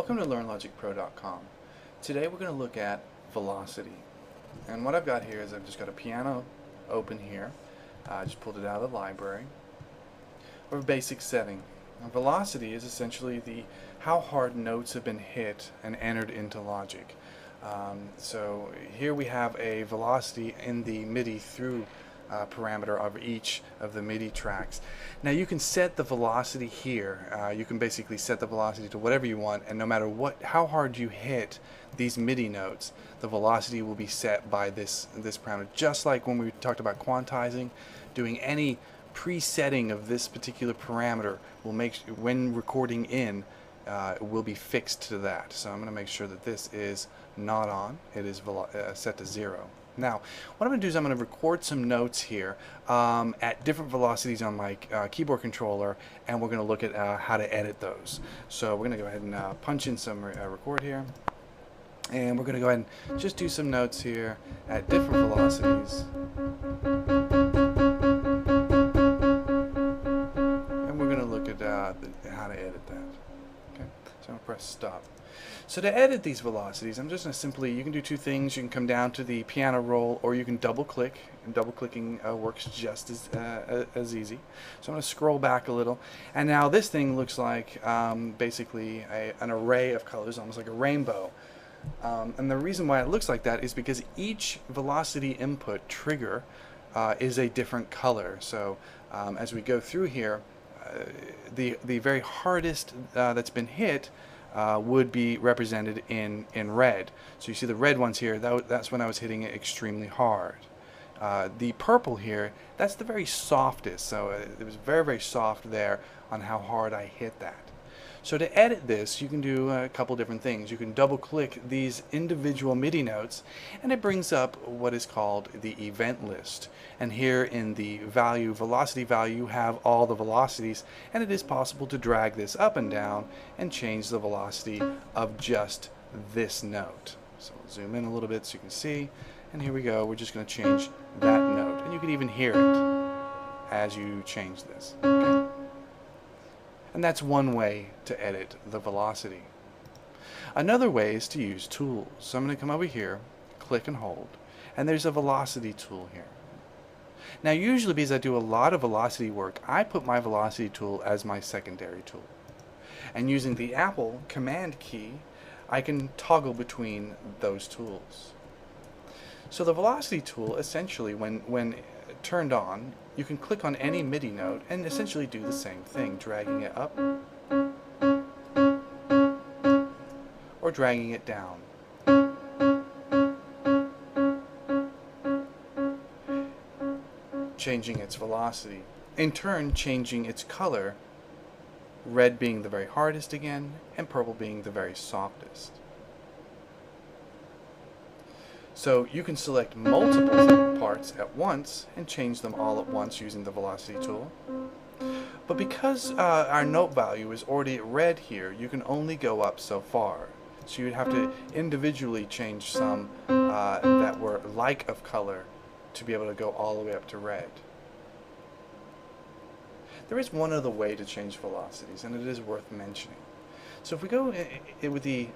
Welcome to LearnLogicPro.com. Today we're going to look at velocity. And what I've got here is I've just got a piano open here. I just pulled it out of the library. We have a basic setting. Now, velocity is essentially how hard notes have been hit and entered into logic. So here we have a velocity in the MIDI through parameter of each of the MIDI tracks. Now you can set the velocity here. You can basically set the velocity to whatever you want, and no matter how hard you hit these MIDI notes, the velocity will be set by this parameter. Just like when we talked about quantizing, doing any presetting of this particular parameter will make when recording in it will be fixed to that. So I'm going to make sure that this is not on. It is set to 0. Now, what I'm going to do is I'm going to record some notes here at different velocities on my keyboard controller, and we're going to look at how to edit those. So we're going to go ahead and punch in some record here, and we're going to go ahead and just do some notes here at different velocities. And we're going to look at how to edit that. Okay, so I'm going to press stop. So to edit these velocities, I'm just going to simply, you can do two things. You can come down to the piano roll, or you can double click, and double clicking works just as easy. So I'm going to scroll back a little, and now this thing looks like basically an array of colors, almost like a rainbow. And the reason why it looks like that is because each velocity input trigger is a different color. So as we go through here, the very hardest that's been hit would be represented in red. So you see the red ones here, that's when I was hitting it extremely hard. The purple here, that's the very softest, so it was very, very soft there on how hard I hit that. So to edit this, you can do a couple different things. You can double click these individual MIDI notes, and it brings up what is called the event list. And here in the velocity value, you have all the velocities, and it is possible to drag this up and down and change the velocity of just this note. So we'll zoom in a little bit so you can see, and here we go. We're just going to change that note, and you can even hear it as you change this. Okay? And that's one way to edit the velocity. Another way is to use tools. So I'm going to come over here, click and hold, and there's a velocity tool here. Now usually, because I do a lot of velocity work, I put my velocity tool as my secondary tool. And using the Apple command key, I can toggle between those tools. So the velocity tool, essentially, when turned on, you can click on any MIDI note and essentially do the same thing, dragging it up or dragging it down. Changing its velocity. In turn, changing its color, red being the very hardest again, and purple being the very softest. So you can select multiple parts at once and change them all at once using the velocity tool. But because our note value is already at red here, you can only go up so far. So you'd have to individually change some that were like of color to be able to go all the way up to red. There is one other way to change velocities, and it is worth mentioning. So if we go with the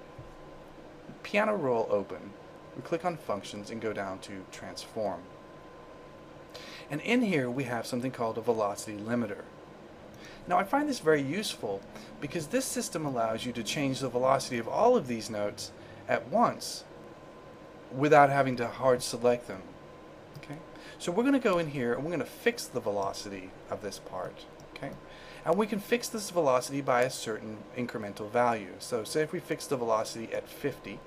piano roll open, we click on Functions and go down to Transform. And in here we have something called a velocity limiter. Now I find this very useful because this system allows you to change the velocity of all of these notes at once without having to hard select them. Okay? So we're going to go in here and we're going to fix the velocity of this part. Okay? And we can fix this velocity by a certain incremental value. So say if we fix the velocity at 50,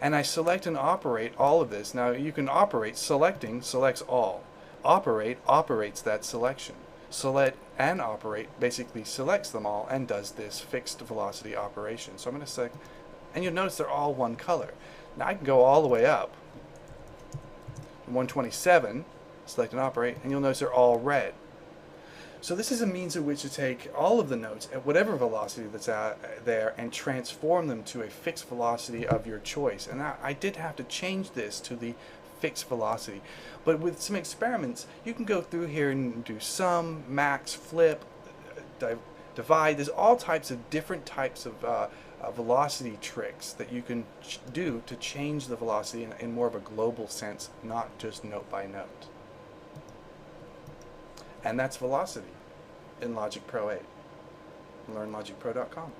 and I select and operate all of this. Now you can operate, selecting selects all. Operate operates that selection. Select and operate basically selects them all and does this fixed velocity operation. So I'm going to select, and you'll notice they're all one color. Now I can go all the way up. 127, select and operate, and you'll notice they're all red. So this is a means in which to take all of the notes at whatever velocity that's out there and transform them to a fixed velocity of your choice. And I did have to change this to the fixed velocity. But with some experiments, you can go through here and do sum, max, flip, divide. There's all types of different types of velocity tricks that you can do to change the velocity in more of a global sense, not just note by note. And that's velocity in Logic Pro 8. LearnLogicPro.com.